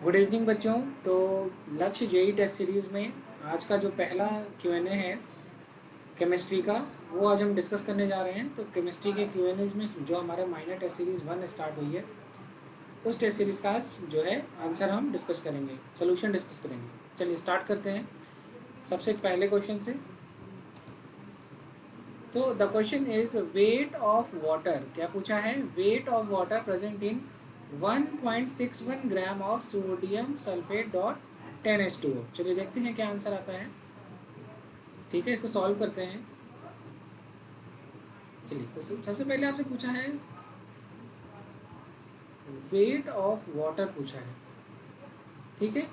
Good evening बच्चों। तो लक्ष्य जेई टेस्ट सीरीज़ में आज का जो पहला क्यूएनए है केमिस्ट्री का, वो आज हम डिस्कस करने जा रहे हैं। तो केमिस्ट्री के क्यूएनएज में जो हमारे माइनर टेस्ट सीरीज़ 1 स्टार्ट हुई है, उस टेस्ट सीरीज़ का आज जो है आंसर हम डिस्कस करेंगे, सोल्यूशन डिस्कस करेंगे। चलिए स्टार्ट करते हैं सबसे पहले क्वेश्चन से। तो the question is wait of water. क्या पूछा है? Wait of water present in 1.61 gram of sodium sulphate dot 10H2O। चलिए देखते हैं क्या आंसर आता है। ठीक है, इसको सॉल्व करते हैं। चलिए, तो सबसे पहले आपसे पूछा है वेट ऑफ वाटर पूछा है। ठीक है,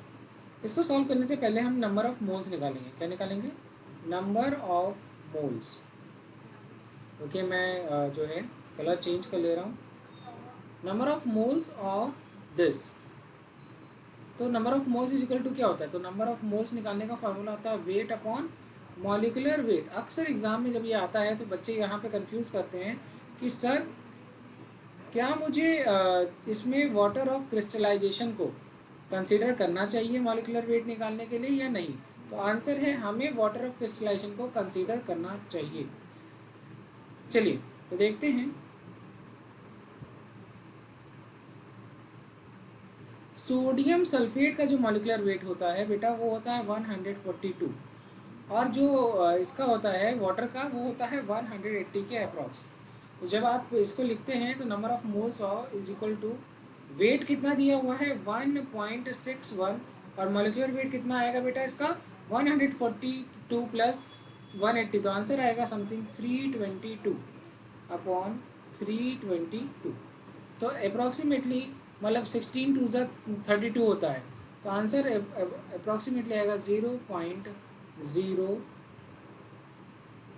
इसको सॉल्व करने से पहले हम नंबर ऑफ मोल्स निकालेंगे। क्या निकालेंगे? Number of moles. ओके, मैं जो है कलर चेंज कर ले रहा हूँ। Number of moles of this. तो number of moles is equal to क्या होता है? तो नंबर ऑफ मोल्स निकालने का फॉर्मूला होता है वेट अपॉन मॉलिकुलर वेट। अक्सर एग्जाम में जब ये आता है तो बच्चे यहाँ पे कंफ्यूज करते हैं कि सर क्या मुझे इसमें वाटर ऑफ क्रिस्टलाइजेशन को कंसीडर करना चाहिए मॉलिकुलर वेट निकालने के लिए या नहीं? तो आंसर है हमें वाटर ऑफ क्रिस्टलाइजेशन को कंसीडर करना चाहिए। चलिए तो देखते हैं। सोडियम सल्फेट का जो मॉलिकुलर वेट होता है बेटा, वो होता है 142, और जो इसका होता है वाटर का, वो होता है 180 के अप्रॉक्स। तो जब आप इसको लिखते हैं तो number of moles is equal to weight कितना दिया हुआ है 1.61, और मॉलिकुलर वेट कितना आएगा बेटा इसका 142 प्लस 180। तो आंसर आएगा समथिंग 322 अपॉन 322। तो अप्रॉक्सीमेटली मतलब 16 टू ज़ा 32 होता है। तो आंसर अप्रॉक्सीमेटली आएगा 0.0।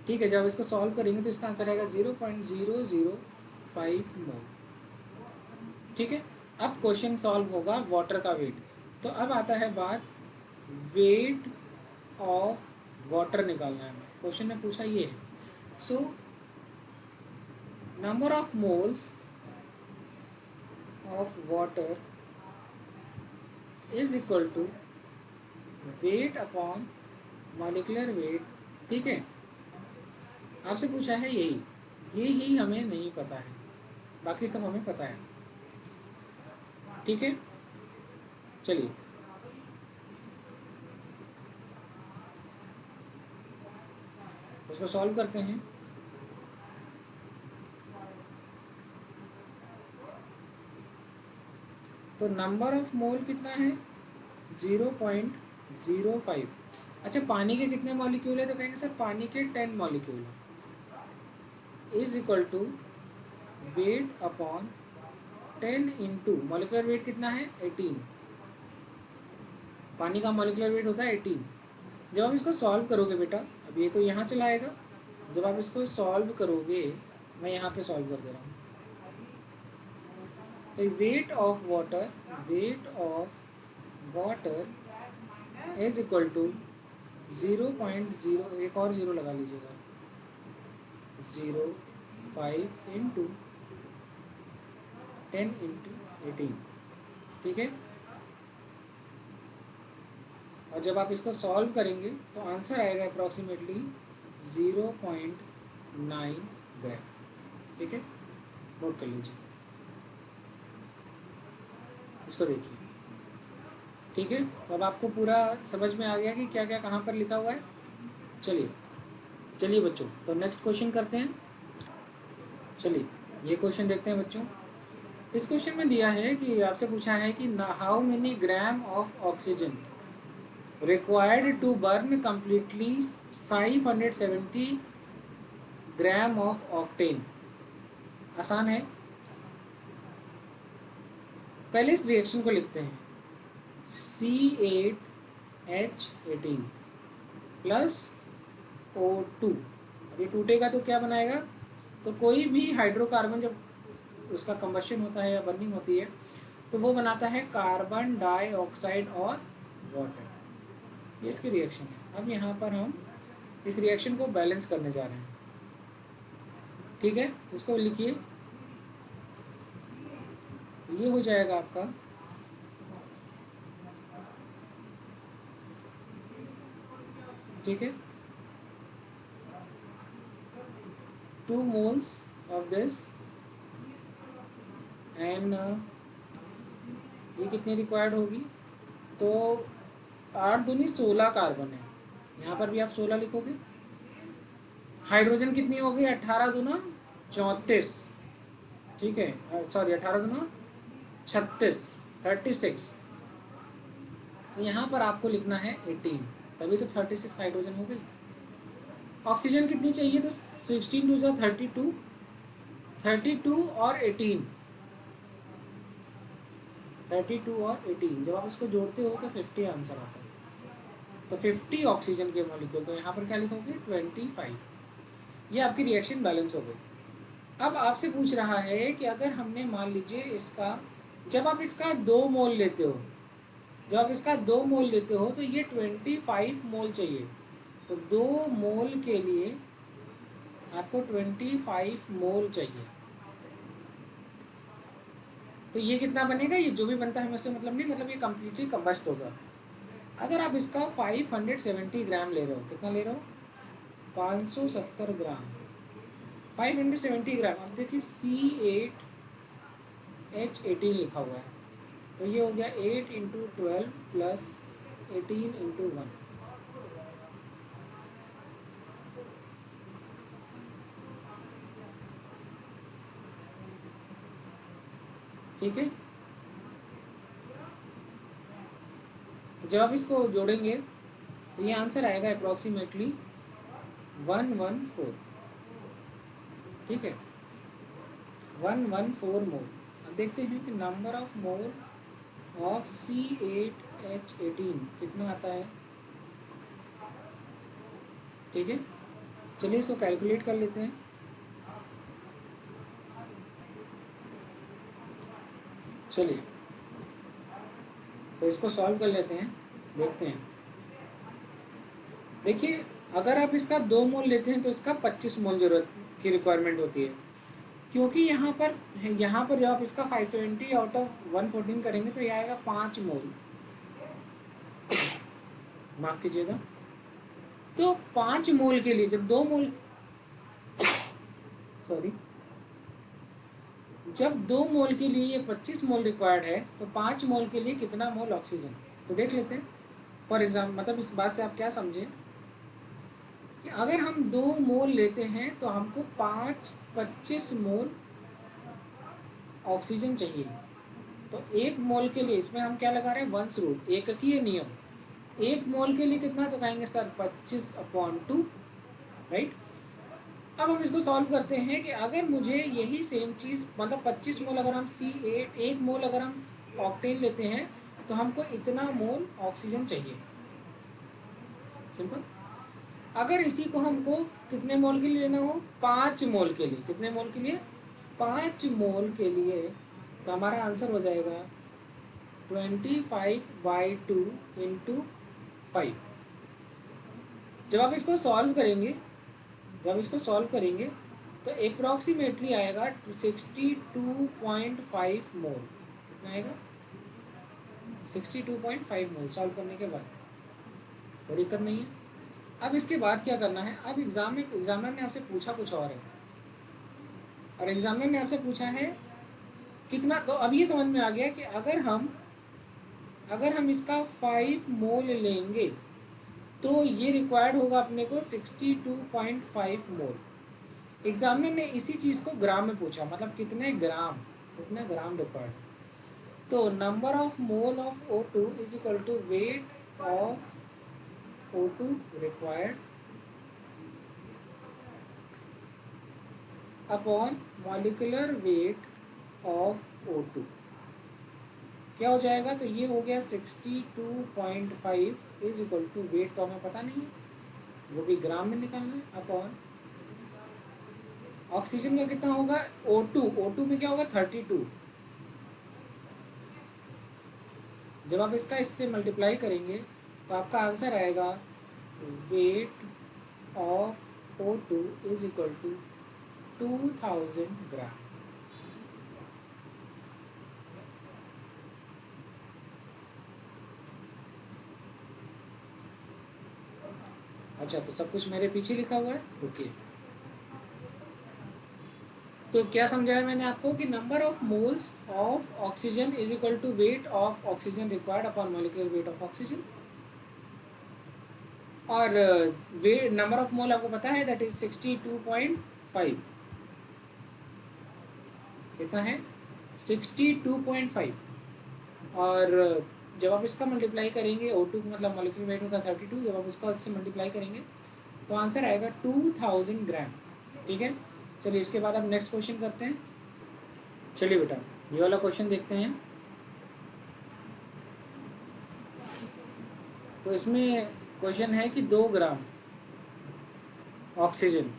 ठीक है, जब इसको सॉल्व करेंगे तो इसका आंसर आएगा 0.005 मोल। ठीक है, अब क्वेश्चन सॉल्व होगा वाटर का वेट। तो अब आता है बात वेट ऑफ वाटर निकालना है। क्वेश्चन ने पूछा ये है। So number of moles of water is equal to weight upon molecular weight. ठीक है, आपसे पूछा है यही हमें नहीं पता है, बाकी सब हमें पता है। ठीक है, चलिए उसको सॉल्व करते हैं। तो नंबर ऑफ मोल कितना है 0.05। अच्छा, पानी के कितने मॉलिक्यूल है? तो कहेंगे सर पानी के 10 मॉलिक्यूल है, is equal to weight upon 10 into molecular weight कितना है 18। पानी का मॉलिकुलर वेट होता है 18। जब आप इसको सॉल्व करोगे बेटा, अब ये तो यहाँ चला आएगा, जब आप इसको सॉल्व करोगे, मैं यहाँ पे सॉल्व कर दे रहा हूँ। तो weight of water is equal to 0.0, एक और ज़ीरो लगा लीजिएगा, 0.5 इंटू 10 इंटू 18। ठीक है, और जब आप इसको सॉल्व करेंगे तो आंसर आएगा अप्रॉक्सीमेटली 0.9 ग्राम। ठीक है, नोट कर लीजिए, इसको देखिए। ठीक है, तो अब आपको पूरा समझ में आ गया कि क्या क्या कहाँ पर लिखा हुआ है। चलिए बच्चों, तो नेक्स्ट क्वेश्चन करते हैं। चलिए ये क्वेश्चन देखते हैं बच्चों। इस क्वेश्चन में दिया है कि आपसे पूछा है कि how many gram of oxygen required to burn completely 570 gram of octane. आसान है, पहले इस रिएक्शन को लिखते हैं C8H18 प्लस O2। अभी टूटेगा तो क्या बनाएगा? तो कोई भी हाइड्रोकार्बन जब उसका कंबशन होता है या बर्निंग होती है तो वो बनाता है कार्बन डाइऑक्साइड और वाटर। ये इसकी रिएक्शन है। अब यहाँ पर हम इस रिएक्शन को बैलेंस करने जा रहे हैं। ठीक है, इसको लिखिए, ये हो जाएगा आपका ठीक है, 2 moles of this एंड ये कितनी रिक्वायर्ड होगी, तो 8 दूनी 16 कार्बन है, यहाँ पर भी आप 16 लिखोगे। हाइड्रोजन कितनी होगी, 18 दूना 34, ठीक है, सॉरी 18 दूना 36, 36। तो यहाँ पर आपको लिखना है 18, तभी तो 36 हाइड्रोजन हो गई। ऑक्सीजन कितनी चाहिए, तो 16 टू जा 32, 32 और 18, 32 और 18 जब आप इसको जोड़ते हो तो 50 आंसर आता है। तो 50 ऑक्सीजन के मॉलिक्यूल, तो यहाँ पर क्या लिखोगे 25। ये आपकी रिएक्शन बैलेंस हो गई। अब आपसे पूछ रहा है कि अगर हमने मान लीजिए इसका, जब आप इसका 2 मोल लेते हो, जब आप इसका 2 मोल लेते हो तो ये 25 मोल चाहिए। तो 2 मोल के लिए आपको 25 मोल चाहिए। तो ये कितना बनेगा, ये जो भी बनता है हमें उससे मतलब नहीं, मतलब ये कम्प्लीटली कंबस्ट होगा। अगर आप इसका 570 ग्राम ले रहे हो, कितना ले रहे हो, 570 ग्राम, 570 ग्राम। अब देखिए C8H18 लिखा हुआ है, तो ये हो गया 8 इंटू 12 प्लस 18 इंटू 1। ठीक है, तो जब आप इसको जोड़ेंगे तो ये आंसर आएगा अप्रॉक्सीमेटली 114। ठीक है, 114 मोल। अब देखते हैं कि number of mole of C8H18 कितना आता है। ठीक है, चलिए इसको कैलकुलेट कर लेते हैं। चलिए तो इसको सॉल्व कर लेते हैं, देखते हैं। देखिए अगर आप इसका 2 मोल लेते हैं तो इसका 25 मोल जरूरत की रिक्वायरमेंट होती है, क्योंकि यहाँ पर जब आप इसका 570 आउट ऑफ 114 करेंगे तो ये आएगा 5 मोल, माफ कीजिएगा। तो 5 मोल के लिए जब 2 मोल सॉरी जब 2 मोल के लिए ये 25 मोल रिक्वायर्ड है, तो 5 मोल के लिए कितना मोल ऑक्सीजन, तो देख लेते हैं। फॉर एग्जाम्पल, मतलब इस बात से आप क्या समझे कि अगर हम 2 मोल लेते हैं तो हमको 25 मोल ऑक्सीजन चाहिए। तो 1 मोल के लिए इसमें हम क्या लगा रहे हैं, वंस रूल, एककीय नियम। 1 मोल के लिए कितना, तो कहेंगे सर 25/2, राइट। अब हम इसको सॉल्व करते हैं कि अगर मुझे यही सेम चीज़, मतलब 25 मोल अगर हम C8, 1 मोल अगर हम ऑक्टेन लेते हैं तो हमको इतना मोल ऑक्सीजन चाहिए, सिंपल। अगर इसी को हमको कितने मोल के लिए लेना हो, 5 मोल के लिए, कितने मोल के लिए, 5 मोल के लिए, तो हमारा आंसर हो जाएगा 25/2 इंटू 5। जब आप इसको सॉल्व करेंगे, तो अप्रॉक्सीमेटली आएगा 62.5 मोल। कितना आएगा, 62.5 मोल सॉल्व करने के बाद, कोई दिक्कत नहीं है। अब इसके बाद क्या करना है, अब एग्जामिनर ने आपसे पूछा कुछ और है, और एग्जामिनर ने आपसे पूछा है कितना। तो अब ये समझ में आ गया कि अगर हम इसका 5 मोल लेंगे तो ये रिक्वायर्ड होगा अपने को 62.5 मोल। एग्जामिनर ने इसी चीज़ को ग्राम में पूछा, मतलब कितने ग्राम रिक्वायर्ड। तो number of mole of O2 is equal to weight of O2 required upon molecular weight of O2। क्या हो जाएगा, तो ये हो गया 62.5 इज इक्वल टू वेट, तो हमें पता नहीं है, वो भी ग्राम में निकालना है, अपॉन ऑक्सीजन का कितना होगा, O2 में क्या होगा 32। जब आप इससे मल्टीप्लाई करेंगे तो आपका आंसर आएगा weight of O2 is equal to 2000 gram. अच्छा, तो सब कुछ मेरे पीछे लिखा हुआ है, ओके। तो क्या समझाया मैंने आपको कि number of moles of oxygen is equal to weight of oxygen required upon molecular weight of oxygen. और वेट नंबर ऑफ मोल आपको पता है, दैट इज 62.5। कितना है? 62.5। और जब आप इसका मल्टीप्लाई करेंगे, O2 मतलब मॉलिक्यूलर वेट होता है 32, जब आप इसका इससे मल्टीप्लाई करेंगे तो आंसर आएगा 2000 ग्राम। ठीक है, चलिए इसके बाद आप नेक्स्ट क्वेश्चन करते हैं। चलिए बेटा, ये वाला क्वेश्चन देखते हैं। तो इसमें क्वेश्चन है कि 2 ग्राम ऑक्सीजन,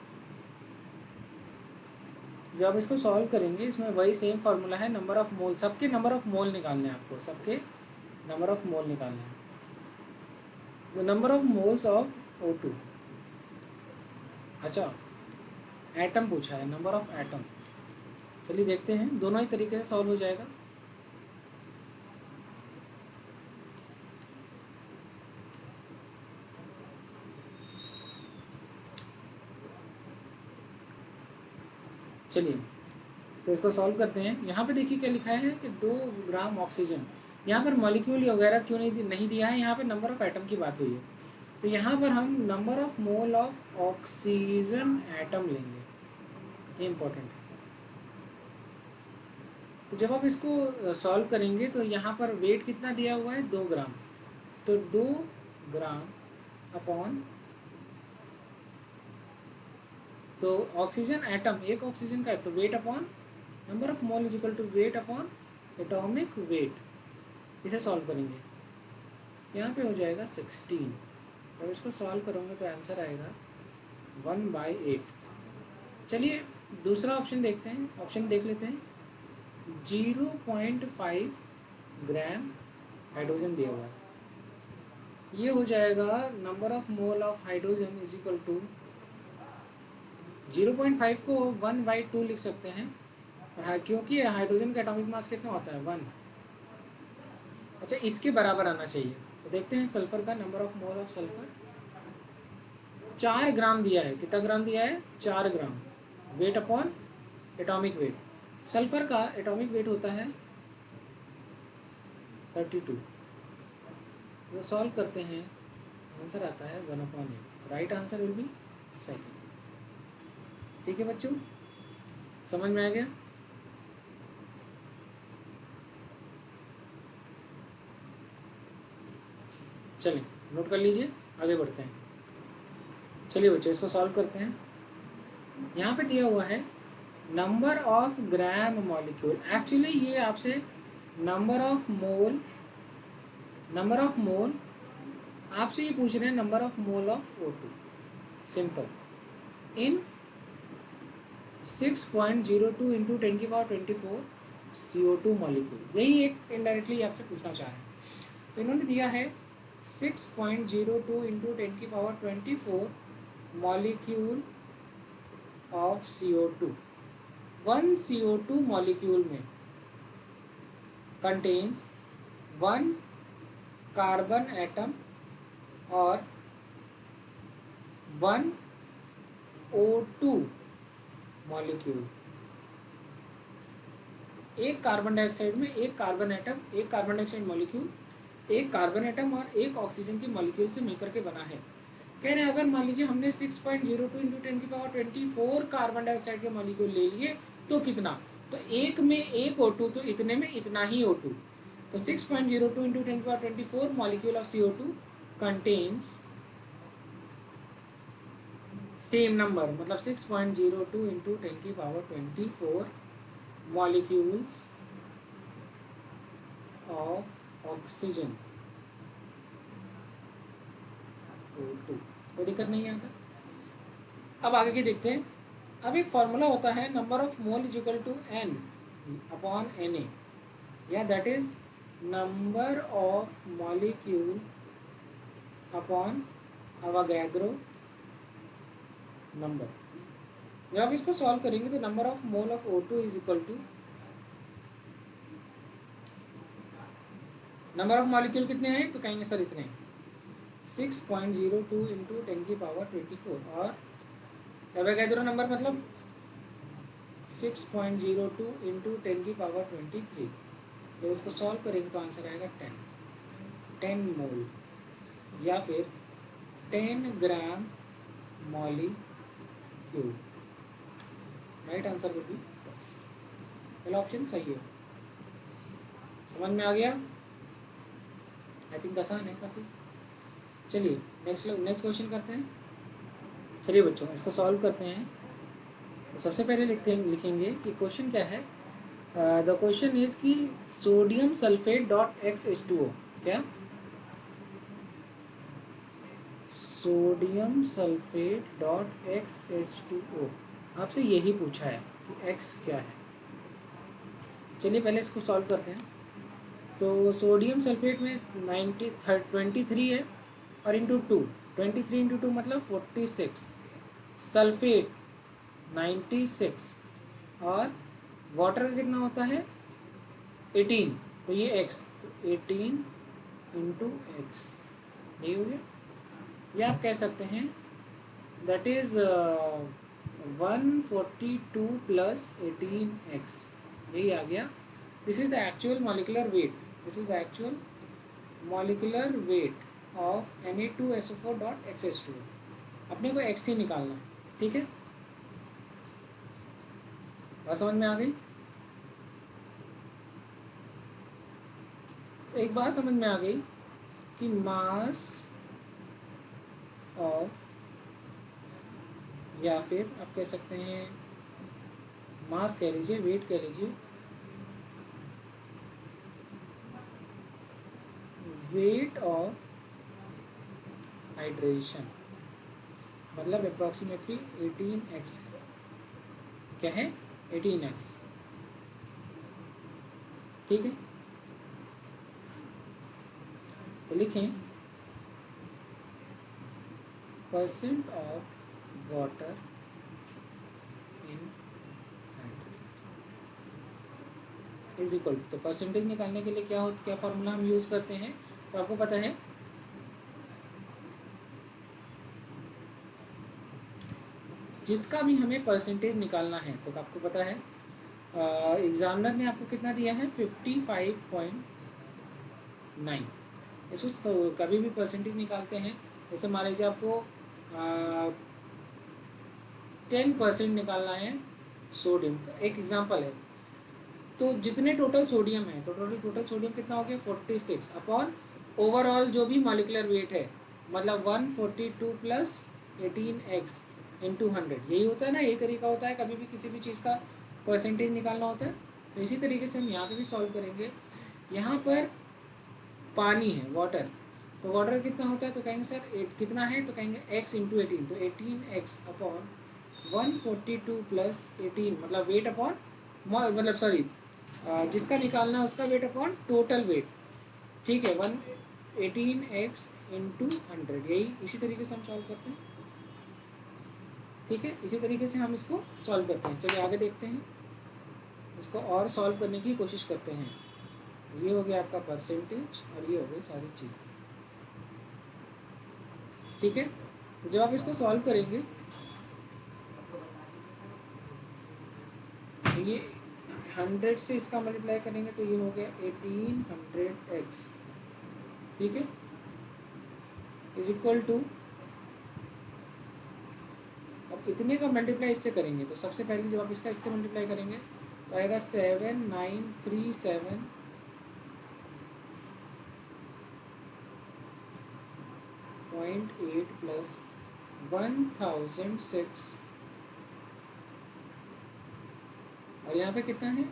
जब आप इसको सॉल्व करेंगे, इसमें वही सेम फार्मूला है, नंबर ऑफ मोल, सबके नंबर ऑफ मोल निकालने हैं आपको, सबके नंबर ऑफ मोल निकालने हैं। The number of moles of O2। अच्छा, एटम पूछा है, नंबर ऑफ एटम। चलिए देखते हैं, दोनों ही तरीके से सॉल्व हो जाएगा। चलिए तो इसको सॉल्व करते हैं। यहाँ पे देखिए क्या लिखा है कि 2 ग्राम ऑक्सीजन, यहाँ पर मॉलिक्यूल वगैरह क्यों नहीं दिया है, यहाँ पे नंबर ऑफ एटम की बात हुई है। तो यहाँ पर हम number of mole of oxygen atom लेंगे, ये इम्पोर्टेंट है। तो जब आप इसको सॉल्व करेंगे तो यहाँ पर वेट कितना दिया हुआ है, 2 ग्राम। तो 2 ग्राम अपॉन, तो ऑक्सीजन एटम, एक ऑक्सीजन का है, तो weight upon number of mole is equal to weight upon atomic weight. इसे सॉल्व करेंगे, यहाँ पे हो जाएगा 16। जब इसको सॉल्व करोगे तो आंसर आएगा 1/8। चलिए दूसरा ऑप्शन देखते हैं, ऑप्शन देख लेते हैं। 0.5 ग्राम हाइड्रोजन दिया हुआ है, ये हो जाएगा number of mole of hydrogen is equal to 0.5 को 1/2 लिख सकते हैं, क्योंकि हाइड्रोजन का एटॉमिक मास कितना होता है, 1। अच्छा, इसके बराबर आना चाहिए। तो देखते हैं सल्फर का number of mole of sulphur 4 gram दिया है। कितना ग्राम दिया है, 4 gram. Weight upon atomic weight, sulphur का एटॉमिक वेट होता है 32। तो सॉल्व करते हैं, आंसर आता है 1/8। Right answer will be second. ठीक है बच्चों, समझ में आ गया? चलिए नोट कर लीजिए, आगे बढ़ते हैं। चलिए बच्चों इसको सॉल्व करते हैं। यहाँ पे दिया हुआ है number of gram molecule, actually ये आपसे नंबर ऑफ मोल आपसे ये पूछ रहे हैं number of mole of O2, simple, in 6.02 into 10⁻24 CO2 molecule. यही एक इनडायरेक्टली आपसे पूछना चाह रहे हैं। तो इन्होंने दिया है 6.02 into 10⁻24 molecule of CO2। 1 CO2 molecule में कंटेन्स 1 कार्बन एटम और 1 O2 मॉलिक्यूल। एक कार्बन डाइऑक्साइड में एक कार्बन एटम, एक कार्बन डाइऑक्साइड मॉलिक्यूल, एक कार्बन एटम और एक ऑक्सीजन की मॉलिक्यूल से मिलकर के बना है। कह रहे हैं अगर मान लीजिए हमने 6.02 इंटू 10⁻24 कार्बन डाइऑक्साइड के मॉलिक्यूल ले लिए तो कितना, तो एक में एक O2, तो इतने में इतना ही O2। तो 6.02 into 10⁻24 molecule of CO2 contains same number, मतलब 6.02 into 10⁻24 molecules of oxygen O2। कोई दिक्कत नहीं आता। अब आगे की देखते हैं। अब एक फॉर्मूला होता है number of mole is equal to N upon Na, या that is number of molecule upon Avogadro number. जब आप इसको सॉल्व करेंगे तो number of mole of O2 is equal to number of molecule कितने हैं, तो कहेंगे सर इतने, 6.02 इंटू 10⁻²4 और एवोगैड्रो नंबर मतलब 6.02 इंटू 10⁻23। जब इसको सॉल्व करेंगे तो आंसर आएगा 10 मोल या फिर 10 gram molecule. Right answer would be पहला ऑप्शन सही है। समझ में आ गया? आई थिंक आसान है काफ़ी। चलिए नेक्स्ट क्वेश्चन करते हैं। चलिए बच्चों इसको सॉल्व करते हैं। सबसे पहले लिखेंगे कि क्वेश्चन क्या है। द क्वेश्चन इज कि सोडियम सल्फेट डॉट XH2O। क्या? सोडियम सल्फेट डॉट XH2O आपसे यही पूछा है कि X क्या है। चलिए पहले इसको सॉल्व करते हैं। तो सोडियम सल्फेट में 23 है और इंटू 2, 23 इंटू 2 मतलब 46, सल्फेट 96 और वाटर का कितना होता है 18, तो ये x, तो 18 इंटू एक्स यही हो गया। या आप कह सकते हैं दैट इज 142 प्लस 18x यही आ गया। This is the actual molecular weight, this is the actual molecular weight of Na2SO4 dot XH2। अपने को x ही निकालना है, ठीक है। बात समझ में आ गई? तो एक बात समझ में आ गई कि मास ऑफ, या फिर आप कह सकते हैं मास कह लीजिए, वेट कह लीजिए, वेट ऑफ हाइड्रेशन मतलब अप्रॉक्सीमेटली 18x है। क्या है? 18x, ठीक है। तो लिखें percent of water in is equal, तो परसेंटेज निकालने के लिए क्या फॉर्मूला हम यूज़ करते हैं, तो आपको पता है जिसका भी हमें परसेंटेज निकालना है तो आपको पता है एग्जामिनर ने आपको कितना दिया है 55.9। इसको तो कभी भी परसेंटेज निकालते हैं, जैसे मान लीजिए आपको 10% निकालना है सोडियम का, एक एग्जांपल है। तो जितने टोटल सोडियम है तो टोटल सोडियम कितना हो गया 46 अपॉन ओवरऑल जो भी मॉलिक्यूलर वेट है, मतलब 142 प्लस 18x इंटू 100, यही होता है ना, यही तरीका होता है कभी भी किसी भी चीज़ का परसेंटेज निकालना होता है। तो इसी तरीके से हम यहाँ पे भी सॉल्व करेंगे। यहाँ पर पानी है, वाटर, तो वाटर कितना होता है तो कहेंगे सर 8 कितना है, तो कहेंगे x इंटू 18, तो 18x अपॉन 142 प्लस 18 मतलब वेट अपॉन मतलब सॉरी जिसका निकालना है उसका वेट अपॉन टोटल वेट, ठीक है। 18x इंटू 100, यही इसी तरीके से हम सॉल्व करते हैं, ठीक है। इसी तरीके से हम इसको सॉल्व करते हैं। चलिए आगे देखते हैं, इसको और सॉल्व करने की कोशिश करते हैं। ये हो गया आपका परसेंटेज और ये हो गई सारी चीज़ें, ठीक है। तो जब आप इसको सॉल्व करेंगे तो ये 100 से इसका मल्टीप्लाई करेंगे तो ये हो गया 1800x, ठीक है, इज इक्वल टू, अब इतने का मल्टीप्लाई इससे करेंगे तो सबसे पहले जब आप इसका इससे मल्टीप्लाई करेंगे तो आएगा 7937.8 प्लस 1006 और यहाँ पे कितना है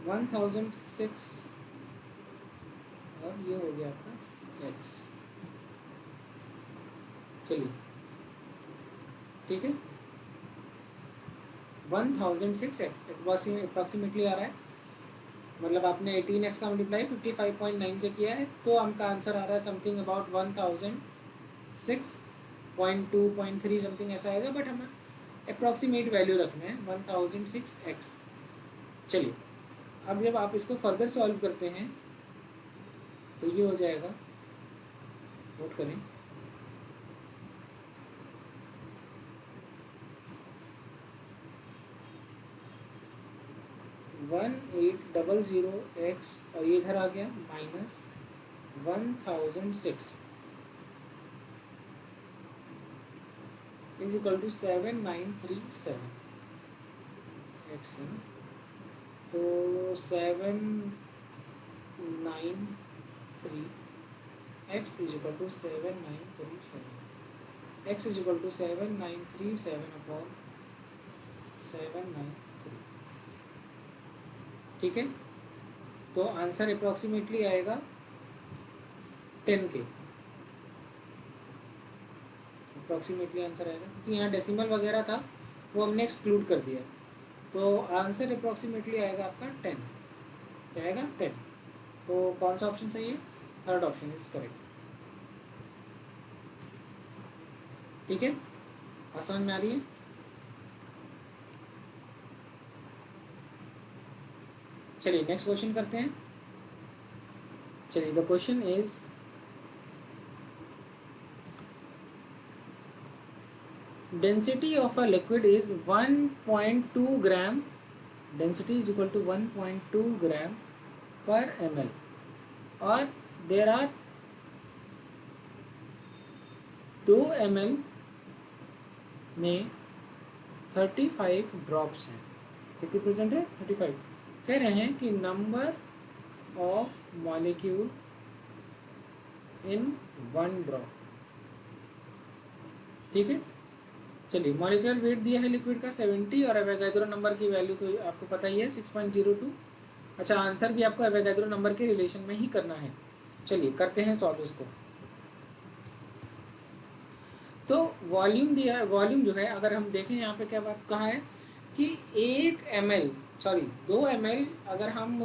1006 और ये हो गया आपका x, चलिए ठीक है 1006 अप्रॉक्सीमेटली आ रहा है, मतलब आपने 18x का मल्टीप्लाई 55.9 से किया है तो आपका आंसर आ रहा है समथिंग अबाउट 1006.2.3 समथिंग ऐसा आएगा, बट हमें अप्रॉक्सीमेट वैल्यू रखना है 1006x। चलिए अब जब आप इसको फर्दर सॉल्व करते हैं तो ये हो जाएगा, नोट करें, 1800x और ये इधर आ गया minus 1006 is equal to 7937 x है। तो 793 x is equal to 7937 x is equal to 7937 upon 793। ठीक है, तो आंसर अप्रॉक्सीमेटली आएगा 10 के, अप्रॉक्सीमेटली आंसर आएगा, क्योंकि यहाँ डेसिमल वगैरह था वो हमने एक्सक्लूड कर दिया, तो आंसर अप्रॉक्सीमेटली आएगा आपका 10। क्या आएगा? 10। तो कौन सा ऑप्शन सही है? Third option is correct. ठीक है, और समझ में आ रही है? चलिए नेक्स्ट क्वेश्चन करते हैं। चलिए, the question is density of a liquid is 1.2 gram, density is equal to 1.2 gram per ml, और there are 2 ml में 35 ड्रॉप्स हैं। कितनी परसेंट है? 35। कह रहे हैं कि number of molecule in 1 drop. ठीक है, चलिए, मॉलिक्यूलर वेट दिया है लिक्विड का 70 और एवोगाड्रो नंबर की वैल्यू तो आपको पता ही है 6.02। अच्छा, आंसर भी आपको एवोगाड्रो नंबर के रिलेशन में ही करना है। चलिए करते हैं सॉल्व इसको। तो वॉल्यूम दिया है, वॉल्यूम जो है अगर हम देखें यहाँ पे क्या बात कहा है कि 2 ml अगर हम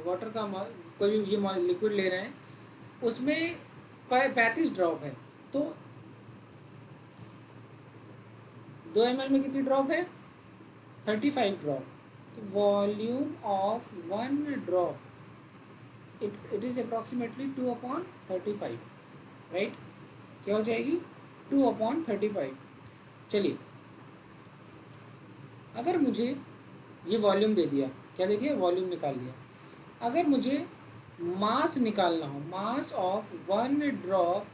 वाटर का कोई ये लिक्विड ले रहे हैं उसमें 35 ड्रॉप है, तो 2 ml में कितनी ड्रॉप है? 35 ड्रॉप। तो volume of 1 drop it is approximately 2/35, right? क्या हो जाएगी? 2/35। चलिए, अगर मुझे ये वॉल्यूम दे दिया, क्या दे दिया? वॉल्यूम निकाल लिया। अगर मुझे मास निकालना हो, मास ऑफ 1 ड्रॉप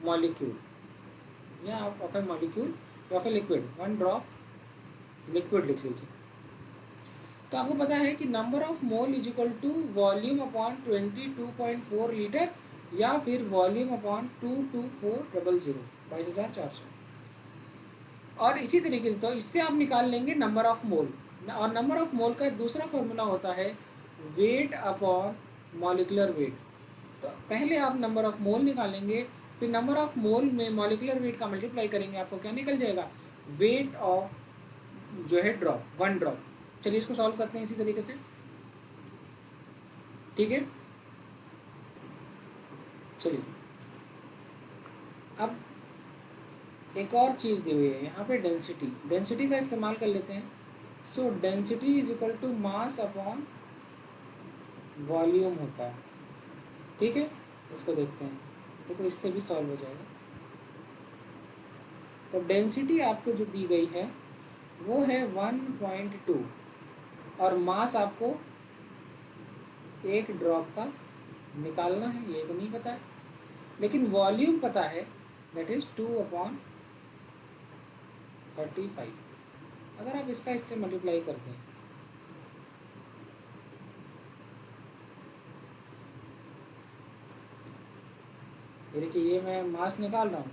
मॉलिक्यूल या of a molecule of a liquid, 1 drop liquid लिख लीजिए। तो आपको पता है कि number of mole is equal to volume upon 22.4 litre या फिर वॉल्यूम अपॉन 22400 22,400। और इसी तरीके से तो इससे आप निकाल लेंगे नंबर ऑफ मोल, और नंबर ऑफ मोल का दूसरा फॉर्मूला होता है वेट अपॉन मॉलिकुलर वेट। तो पहले आप नंबर ऑफ मोल निकालेंगे, फिर नंबर ऑफ मोल में मॉलिकुलर वेट का मल्टीप्लाई करेंगे, आपको क्या निकल जाएगा? वेट ऑफ जो है ड्रॉप, 1 ड्रॉप। चलिए इसको सॉल्व करते हैं इसी तरीके से। ठीक है, चलिए अब एक और चीज़ दी हुई है यहाँ पे, डेंसिटी का इस्तेमाल कर लेते हैं। So density is equal to mass upon volume होता है। ठीक है, इसको देखते हैं, देखो इससे भी सॉल्व हो जाएगा। तो डेंसिटी आपको जो दी गई है वो है 1.2 और मास आपको 1 ड्रॉप का निकालना है, ये तो नहीं पता है, लेकिन वॉल्यूम पता है, दैट इज 2/35। अगर आप इसका इससे मल्टीप्लाई करते हैं, ये देखिए, ये मैं मास निकाल रहा हूँ,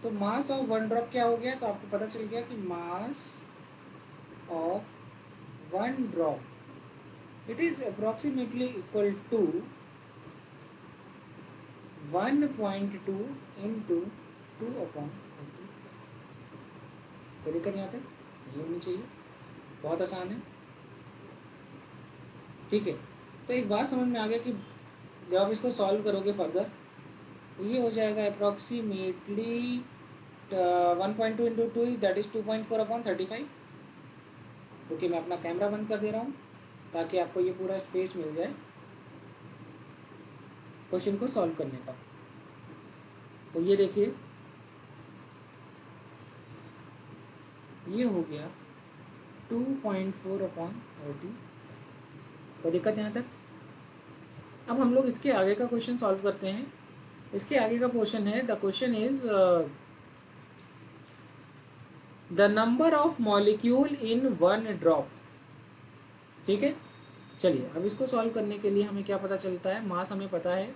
तो मास ऑफ 1 ड्रॉप क्या हो गया? तो आपको पता चल गया कि mass of 1 drop it is approximately equal to 1.2 into 2/30। कोई दिक्कत यहाँ तक नहीं होनी चाहिए, बहुत आसान है। ठीक है, तो एक बात समझ में आ गया कि जब आप इसको सॉल्व करोगे फर्दर, तो ये हो जाएगा अप्रॉक्सीमेटली 1.2 इंटू 2 दैट इज 2.4/35। क्योंकि मैं अपना कैमरा बंद कर दे रहा हूँ ताकि आपको ये पूरा स्पेस मिल जाए। क्वेश्चन को सॉल्व करने का। तो ये देखिए, ये हो गया 2.4/30। कोई दिक्कत यहाँ तक? अब हम लोग इसके आगे का क्वेश्चन सॉल्व करते हैं। इसके आगे का क्वेश्चन है, the question is the number of molecule in one drop. ठीक है, चलिए अब इसको सॉल्व करने के लिए हमें क्या पता चलता है, मास हमें पता है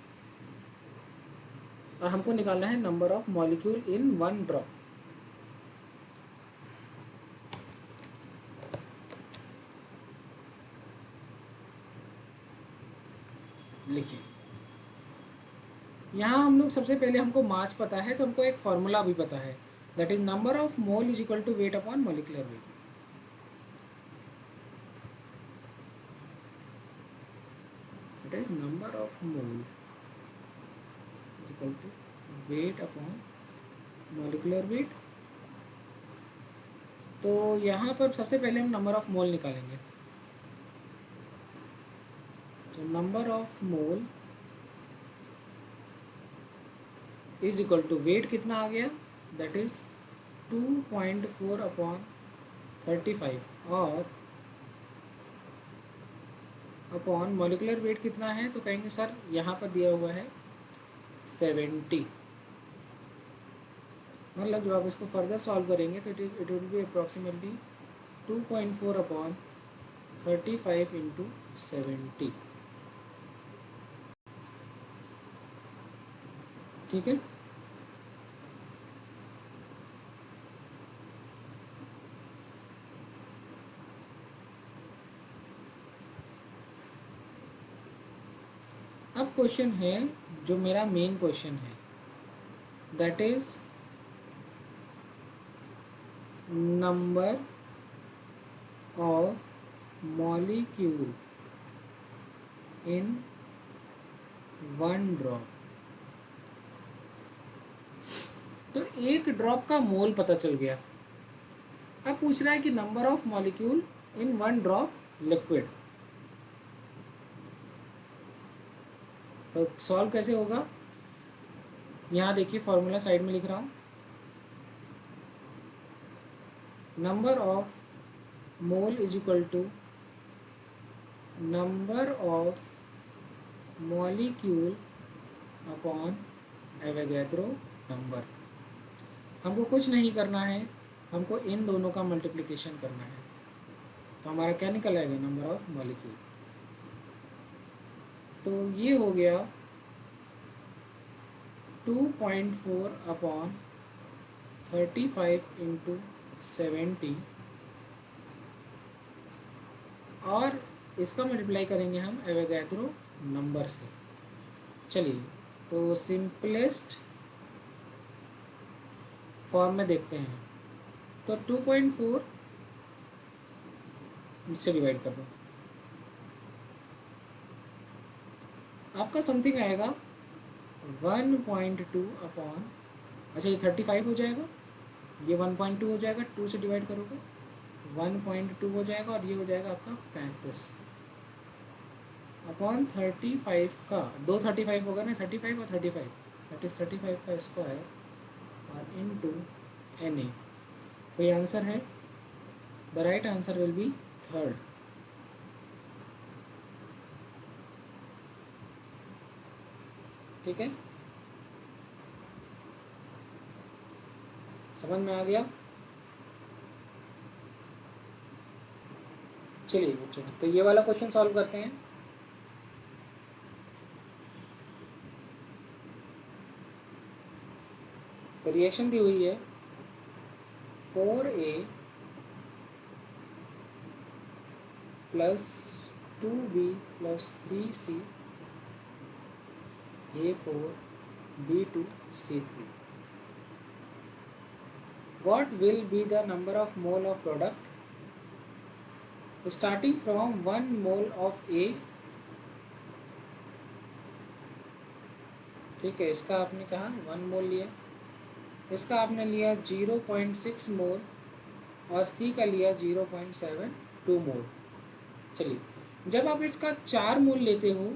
और हमको निकालना है number of molecule in one drop. लिखिए, यहाँ हम लोग सबसे पहले हमको मास पता है, तो हमको एक फॉर्मूला भी पता है, that is number of mole is equal to weight upon molecular weight. It is number of mole is equal to weight upon molecular weight. तो यहाँ पर सबसे पहले हम नंबर ऑफ मोल निकालेंगे। तो number of mole is equal to weight कितना आ गया, दैट इज 2.4/35 और अपॉन मॉलिक्यूलर वेट कितना है, तो कहेंगे सर यहाँ पर दिया हुआ है 70। मतलब जब आप इसको फर्दर सॉल्व करेंगे तो it will be approximately 2.4/35 into 70। ठीक है, अब क्वेश्चन है जो मेरा मेन क्वेश्चन है, that is number of molecule in one drop. तो एक ड्रॉप का मोल पता चल गया। अब पूछ रहा है कि number of molecule in one drop liquid. तो सॉल्व कैसे होगा, यहाँ देखिए फॉर्मूला साइड में लिख रहा हूँ। Number of mole is equal to number of molecule upon Avogadro number. हमको कुछ नहीं करना है, हमको इन दोनों का मल्टीप्लिकेशन करना है। तो हमारा क्या निकल आएगा, नंबर ऑफ मॉलिक्यूल। तो ये हो गया 2.4/35 इंटू 70 और इसका मल्टीप्लाई करेंगे हम एवोगैड्रो नंबर से। चलिए तो सिंपलेस्ट फॉर्म में देखते हैं। तो 2.4 इससे डिवाइड कर दो, आपका समथिंग आएगा 1.2 अपॉन, अच्छा ये 35 हो जाएगा, ये 1.2 हो जाएगा, 2 से डिवाइड करोगे 1.2 हो जाएगा और ये हो जाएगा आपका 35 अपॉन 35 का 235 होगा ना, 35 और 35 दैट इज 35 का स्क्वायर और इनटू NA। कोई आंसर है? The right answer will be 3rd। ठीक है, समझ में आ गया? चलिए बच्चों, तो ये वाला क्वेश्चन सॉल्व करते हैं। तो रिएक्शन दी हुई है 4A plus 2B plus 3C A4 B2 C3। What will be the number of mole of product starting from 1 mole of A? ठीक है, इसका आपने कहा 1 मोल लिया, इसका आपने लिया 0.6 मोल और C का लिया 0.72 मोल। चलिए, जब आप इसका 4 मोल लेते हो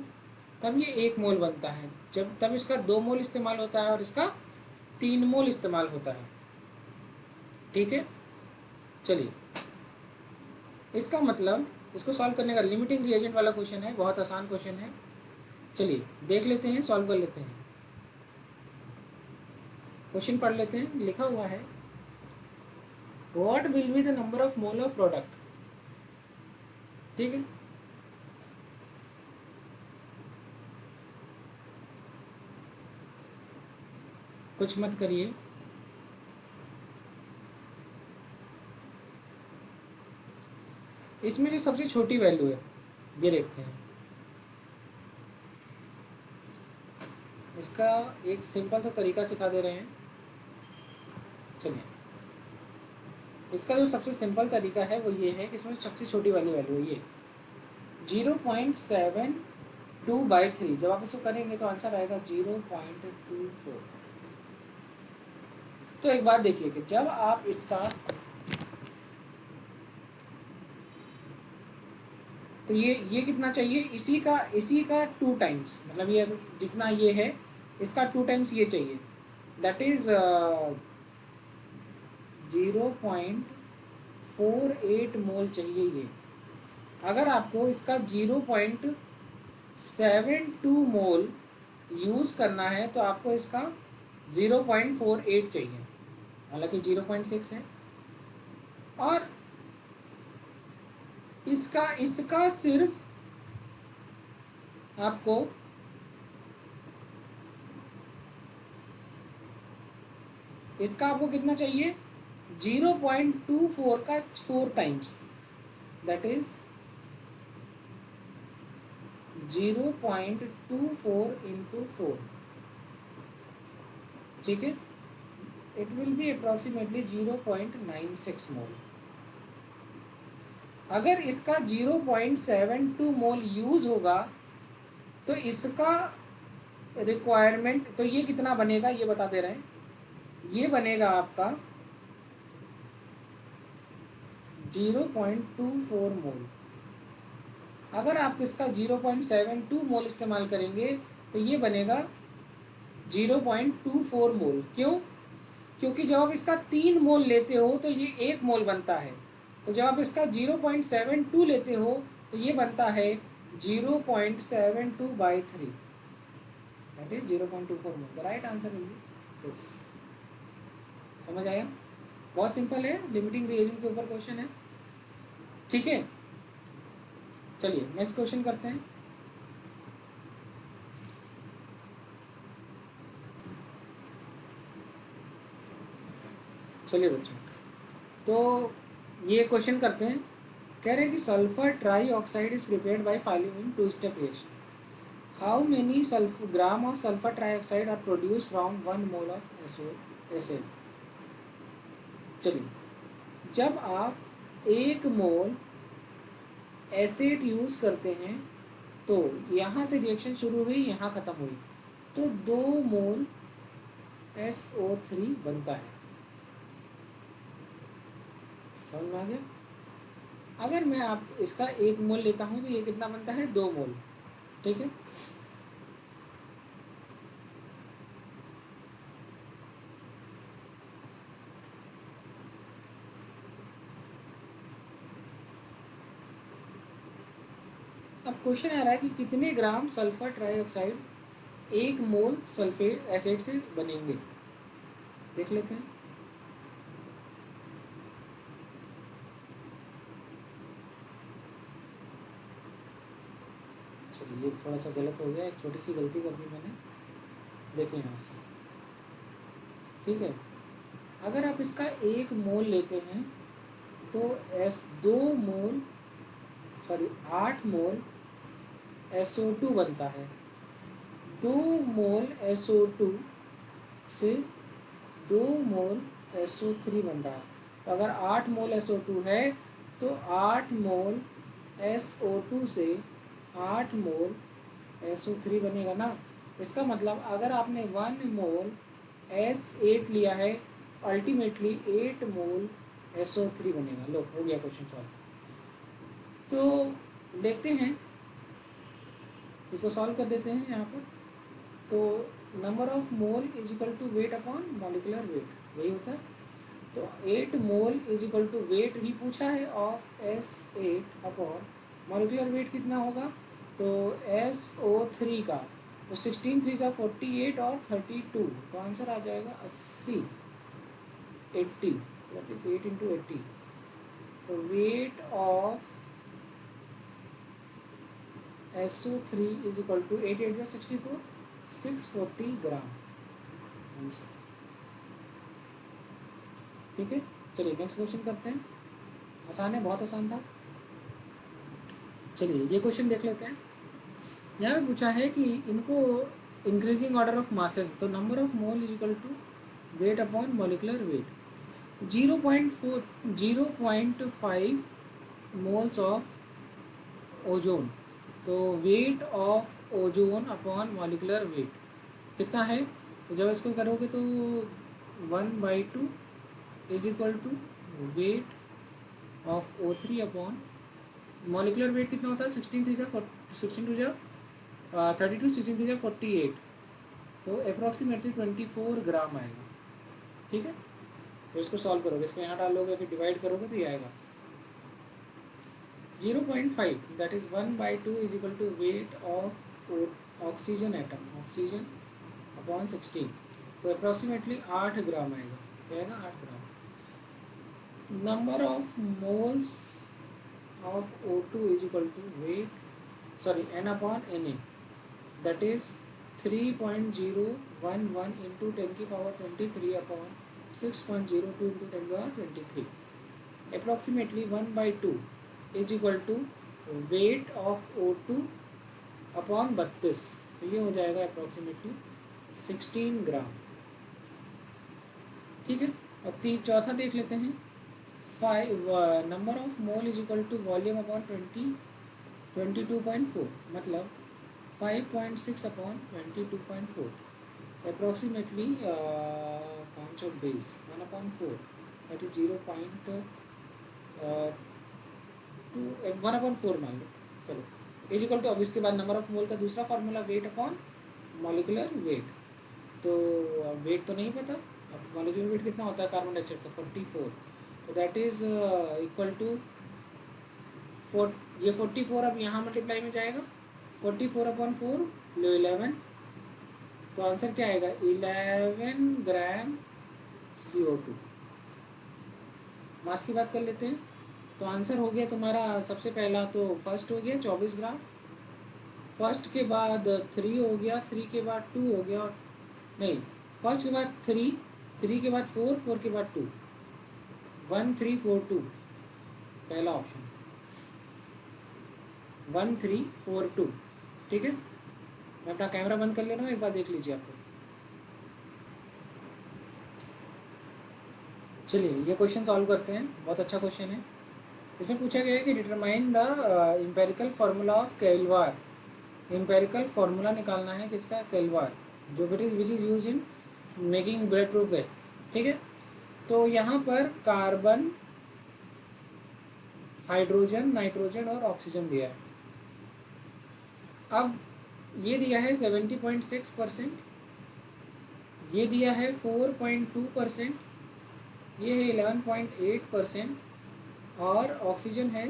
तब ये 1 मोल बनता है, जब तब इसका 2 मोल इस्तेमाल होता है और इसका 3 मोल इस्तेमाल होता है। ठीक है, चलिए इसका मतलब इसको सॉल्व करने का लिमिटिंग रिएजेंट वाला क्वेश्चन है, बहुत आसान क्वेश्चन है। चलिए देख लेते हैं, सॉल्व कर लेते हैं। क्वेश्चन पढ़ लेते हैं, लिखा हुआ है what will be the number of mole of product. ठीक है, कुछ मत करिए। इसमें जो सबसे छोटी वैल्यू है ये देखते हैं। इसका एक सिंपल सा तरीका सिखा दे रहे हैं। चलिए, इसका जो सबसे सिंपल तरीका है वो ये है कि इसमें सबसे छोटी वाली वैल्यू है ये 0.72/3। जब आप इसको करेंगे तो आंसर आएगा 0.24। तो एक बात देखिए कि जब आप इसका तो ये कितना चाहिए, इसी का 2 टाइम्स, मतलब ये जितना ये है इसका 2 टाइम्स ये चाहिए, दैट इज 0.48 मोल चाहिए ये। अगर आपको इसका 0.72 मोल यूज़ करना है तो आपको इसका 0.48 चाहिए, हालांकि 0.6 है। और इसका सिर्फ आपको कितना चाहिए, 0.24 का 4 टाइम्स, दैट इज 0.24 into 4। ठीक है, इट विल बी अप्रॉक्सीमेटली 0.96 मोल। अगर इसका 0.72 मोल यूज होगा तो इसका रिक्वायरमेंट, तो ये कितना बनेगा ये बता दे रहे हैं, ये बनेगा आपका 0.24 मोल। अगर आप इसका 0.72 मोल इस्तेमाल करेंगे तो ये बनेगा 0.24 मोल। क्यों? क्योंकि जब आप इसका 3 मोल लेते हो तो ये 1 मोल बनता है, तो जब आप इसका 0.72 लेते हो तो ये बनता है 0.72/3, that is 0.24 mole. The right answer is this. समझ आया? बहुत सिंपल है, लिमिटिंग रिएजेंट के ऊपर क्वेश्चन है। ठीक है, चलिए नेक्स्ट क्वेश्चन करते हैं। चलिए बच्चों, तो ये क्वेश्चन करते हैं। कह रहे हैं कि sulphur trioxide is prepared by following 2 step reaction. How many gram of sulphur trioxide are produce from 1 mole of acid. चलिए, जब आप 1 मोल एसिड यूज़ करते हैं तो यहाँ से रिएक्शन शुरू हुई, यहाँ ख़त्म हुई, तो 2 मोल SO3 बनता है। समझ में आ गया? अगर मैं आप इसका 1 मोल लेता हूँ तो ये कितना बनता है, 2 मोल। ठीक है, अब क्वेश्चन आ रहा है कि कितने ग्राम सल्फर ट्राईऑक्साइड 1 मोल सल्फेट एसिड से बनेंगे। देख लेते हैं। चलिए, ये थोड़ा सा गलत हो गया, एक छोटी सी गलती कर दी मैंने। देखिए यहाँ से, ठीक है, अगर आप इसका 1 मोल लेते हैं तो 8 मोल SO2 बनता है। 2 मोल SO2 से 2 मोल SO3 बन रहा है। तो अगर 8 मोल SO2 है तो 8 मोल SO2 से 8 मोल SO3 बनेगा ना। इसका मतलब अगर आपने 1 मोल S8 लिया है, अल्टीमेटली 8 मोल SO3 बनेगा। लो, हो गया क्वेश्चन सॉल्व। तो देखते हैं इसको सॉल्व कर देते हैं यहाँ पर। तो number of mole is equal to weight upon molecular weight, यही होता है। तो 8 mole is equal to weight भी पूछा है of S8 upon molecular weight कितना होगा, तो SO3 का, तो 16 3 जा 48 और 32, तो आंसर आ जाएगा 80, 80, दैट इज 8 इंटू 80। तो weight of SO3 is equal to 8 8 जा 64, 640 ग्राम आंसर। ठीक है, चलिए नेक्स्ट क्वेश्चन करते हैं। आसान है, बहुत आसान था। चलिए ये क्वेश्चन देख लेते हैं। यहाँ पे पूछा है कि इनको इंक्रीजिंग ऑर्डर ऑफ मासेस, तो number of mole is equal to weight upon molecular weight. 0.5 moles of ozone, तो weight of ozone upon molecular weight कितना है, तो जब इसको करोगे तो 1/2 is equal to weight of O3 upon molecular weight कितना होता है, 16 3 जा 16 2 जा 32, 16 3 जा 48, तो अप्रॉक्सीमेटली 24 ग्राम आएगा। ठीक है, तो इसको सॉल्व करोगे, इसको यहाँ डालोगे फिर डिवाइड करोगे तो ये आएगा 0.5, that is 1/2 is equal to weight of oxygen atom, oxygen upon 16, तो अप्रॉक्सीमेटली 8 ग्राम आएगा, क्या आएगा 8 ग्राम। नंबर ऑफ मोल्स of O2 is equal to weight, sorry, N upon Na, that is 3.011 into 10 की power 23 upon 6.02 into 10 की power 23, approximately 1/2 is equal to weight of O2 upon 32, तो ये हो जाएगा approximately 16 ग्राम। ठीक है, और चौथा देख लेते हैं। 5 number of mole is equal to volume upon 22.4, मतलब 5.6 upon 22.4, approximately counts of base 1/4, that is 0.2 1/4 मान लो। चलो इज इक्वल टू, अब इसके बाद नंबर ऑफ मोल का दूसरा formula wait upon molecular wait, तो वेट तो नहीं पता, अब मॉलिकुलर वेट कितना होता है कार्बन डाइऑक्साइड का 44, तो दैट इज इक्वल टू ये 44 अब यहाँ मल्टीप्लाई में जाएगा, 44/4 लो 11, तो आंसर क्या आएगा 11 ग्राम CO2। मास की बात कर लेते हैं, तो आंसर हो गया तुम्हारा सबसे पहला, तो फर्स्ट हो गया 24 ग्राम, फर्स्ट के बाद 3 हो गया, 3 के बाद 2 हो गया, नहीं फर्स्ट के बाद 3, 3 के बाद 4, 4 के बाद 2, 1342 पहला ऑप्शन 1342। ठीक है, मैं अपना कैमरा बंद कर ले रहा हूँ, एक बार देख लीजिए आपको। चलिए ये क्वेश्चन सॉल्व करते हैं, बहुत अच्छा क्वेश्चन है। इसमें पूछा गया है कि determine the empirical formula of Kevlar, empirical formula निकालना है किसका, केल्वार, जो which is use in making bullet proof vest. ठीक है, तो यहाँ पर कार्बन, हाइड्रोजन, नाइट्रोजन और ऑक्सीजन दिया है। अब ये दिया है 70.6%, ये दिया है 4.2%, ये है 11.8% और ऑक्सीजन है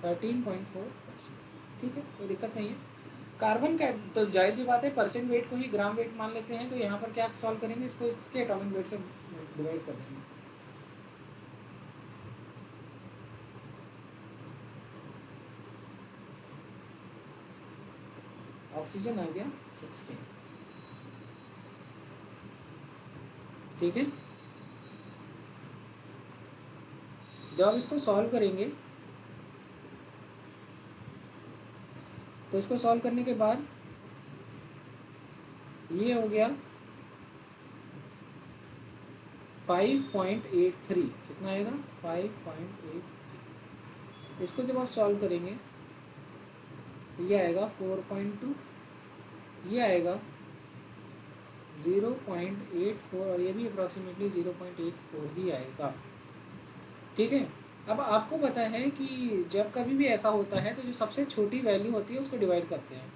13.4%। ठीक है, कोई दिक्कत नहीं है। कार्बन का तो जाहिर सी बात है परसेंट वेट को ही ग्राम वेट मान लेते हैं, तो यहाँ पर क्या सॉल्व करेंगे, इसको इसके एटॉमिक वेट से डिवाइड कर देंगे। ऑक्सीजन आ गया 16। ठीक है, जब आप इसको सॉल्व करेंगे तो इसको सॉल्व करने के बाद ये हो गया 5.83, कितना आएगा 5.83। इसको जब आप सॉल्व करेंगे तो ये आएगा 4.2, ये आएगा 0.84 और ये भी अप्रॉक्सीमेटली 0.84 ही आएगा। ठीक है, अब आपको पता है कि जब कभी भी ऐसा होता है तो जो सबसे छोटी वैल्यू होती है उसको डिवाइड करते हैं।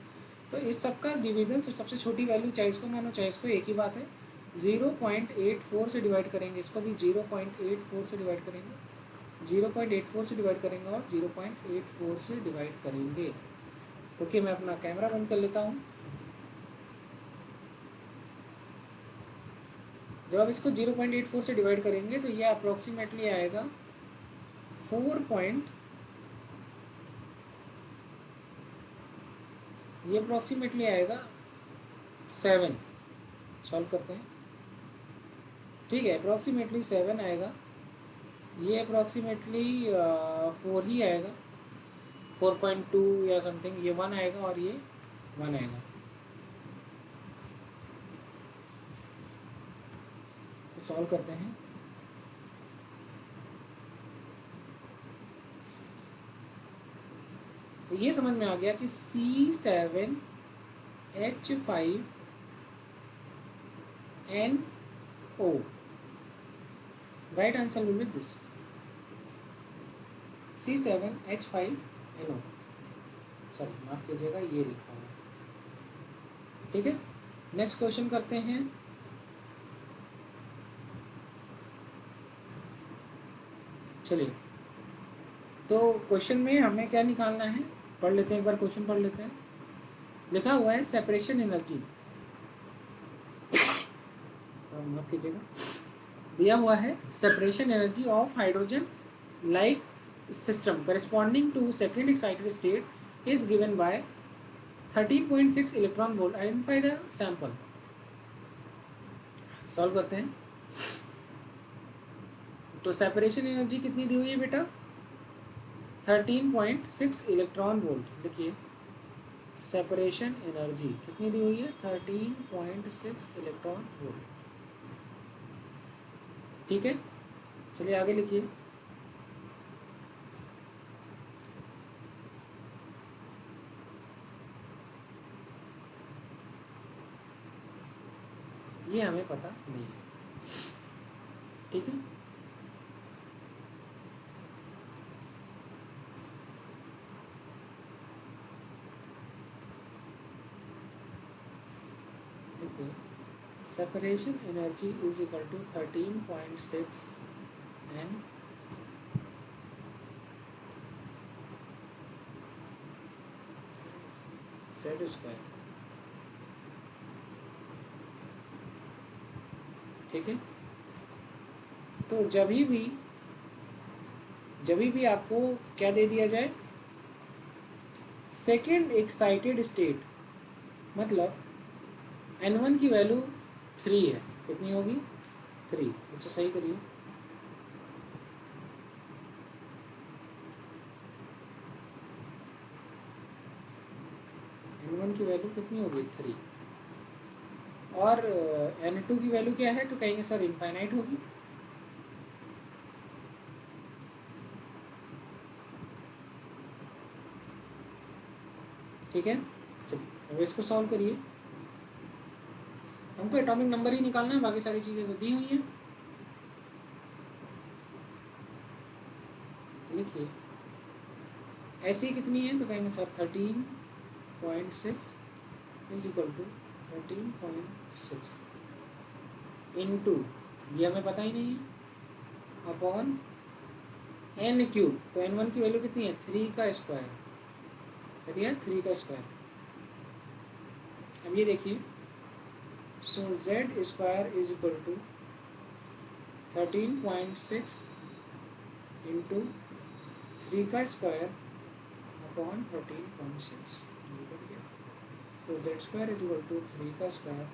तो इस सब का डिवीजन सबसे छोटी वैल्यू चाहे इसको मानो चाहे इसको, एक ही बात है। 0.84 से डिवाइड करेंगे, इसको भी 0.84 से डिवाइड करेंगे, 0.84 से डिवाइड करेंगे और 0.84 से डिवाइड करेंगे। ओके, मैं अपना कैमरा बंद कर लेता हूँ। जब आप इसको 0.84 से डिवाइड करेंगे तो ये अप्रोक्सीमेटली आएगा 4. ये अप्रोक्सीमेटली आएगा 7। सॉल्व करते हैं, ठीक है। अप्रोक्सीमेटली 7 आएगा, ये अप्रोक्सीमेटली 4 ही आएगा, 4.2 या समथिंग, ये 1 आएगा और ये 1 आएगा। तो सॉल्व करते हैं। तो ये समझ में आ गया कि C7H5NO, right answer will be this, C7H5NO। Sorry, माफ कीजिएगा, ये लिखा हुआ है, ठीक है। नेक्स्ट क्वेश्चन करते हैं। चलिए, तो क्वेश्चन में हमें क्या निकालना है, पढ़ लेते हैं, एक बार क्वेश्चन पढ़ लेते हैं। लिखा हुआ है सेपरेशन एनर्जी, माफ कीजिएगा, दिया हुआ है separation energy of hydrogen like system corresponding to second excited state is given by 13.6 electron volt, identify the sample. Solve करते हैं। तो सेपरेशन एनर्जी कितनी दी हुई है बेटा, 13.6 इलेक्ट्रॉन वोल्ट। देखिए, सेपरेशन एनर्जी कितनी दी हुई है, 13.6 इलेक्ट्रॉन वोल्ट, ठीक है। चलिए आगे लिखिए। ये हमें पता नहीं है, ठीक है। Separation energy is equal to 13.6 n Z square, ठीक है। तो जब भी आपको क्या दे दिया जाए, सेकेंड एक्साइटेड स्टेट, मतलब N1 की वैल्यू 3 है, कितनी होगी, 3, इसे सही करिए। N1 की वैल्यू कितनी होगी, 3, और N2 की वैल्यू क्या है, तो कहेंगे सर इनफाइनाइट होगी। ठीक है, चलिए अब इसको सॉल्व करिए। हमको एटॉमिक नंबर ही निकालना है, बाकी सारी चीज़ें तो दी हुई हैं। लिखिए, ऐसी कितनी है, तो कहेंगे sir 13.6 is equal to 13.6 into, ये हमें पता ही नहीं है, अपॉन n क्यूब। तो N1 की वैल्यू कितनी है, 3 का स्क्वायर, करिए 3 का स्क्वायर। अब ये देखिए, so Z square is equal to 13.6 into 3 का स्क्वायर अपॉन 13.6, तो Z square is equal to 3 का square,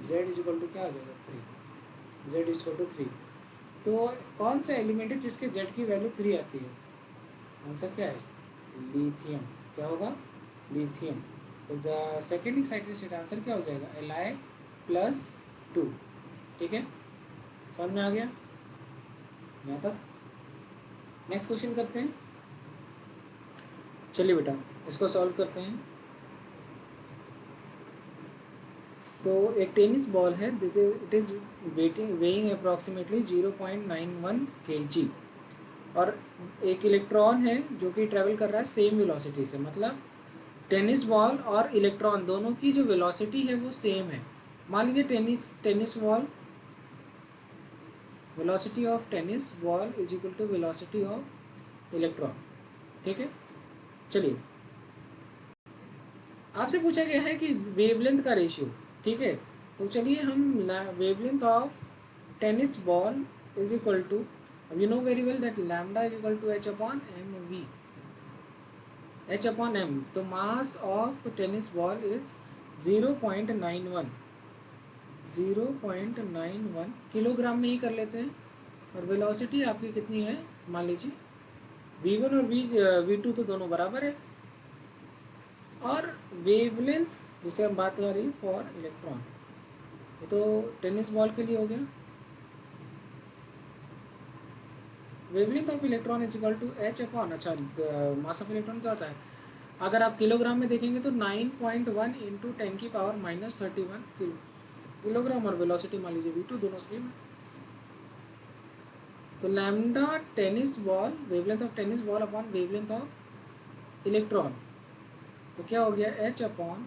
Z is equal to क्या आ जाएगा, 3, Z इज इक्वल टू 3। तो कौन सा एलिमेंट है जिसके Z की वैल्यू 3 आती है, आंसर क्या है, लिथियम। क्या होगा, लिथियम। तो the second excited state answer क्या हो जाएगा, Li+2, ठीक है। समझ में आ गया यहाँ तक। नेक्स्ट क्वेश्चन करते हैं। चलिए बेटा, इसको सॉल्व करते हैं। तो एक टेनिस बॉल है, it is weighing approximately 0.91 kg, और एक इलेक्ट्रॉन है जो कि ट्रेवल कर रहा है सेम वेलोसिटी से, मतलब टेनिस बॉल और इलेक्ट्रॉन दोनों की जो वेलोसिटी है वो सेम है। मान लीजिए tennis ball, velocity of tennis ball is equal to velocity of electron. ठीक है, चलिए आपसे पूछा गया है कि वेवलेंथ का रेशियो। ठीक है, तो चलिए हम wavelength of tennis ball is equal to, अब you know very well that lambda is equal to H upon M V, H upon M. तो mass of tennis ball is 0.91, 0.91 kilogram में ही कर लेते हैं। और वेलोसिटी आपकी कितनी है, मान लीजिए v1 और v2 तो दोनों बराबर है। और वेवलेंथ जिसे हम बात कर रही है फॉर इलेक्ट्रॉन, ये तो टेनिस बॉल के लिए हो गया। Wavelength of electron is equal to H upon, अच्छा मास ऑफ इलेक्ट्रॉन क्या होता है, अगर आप किलोग्राम में देखेंगे तो 9.1 इंटू 10⁻31 किलोग्राम, और वेलोसिटी मान लीजिए v2, दोनों सेम है। तो lambda tennis ball, wavelength of tennis ball upon wavelength of electron, तो क्या हो गया h upon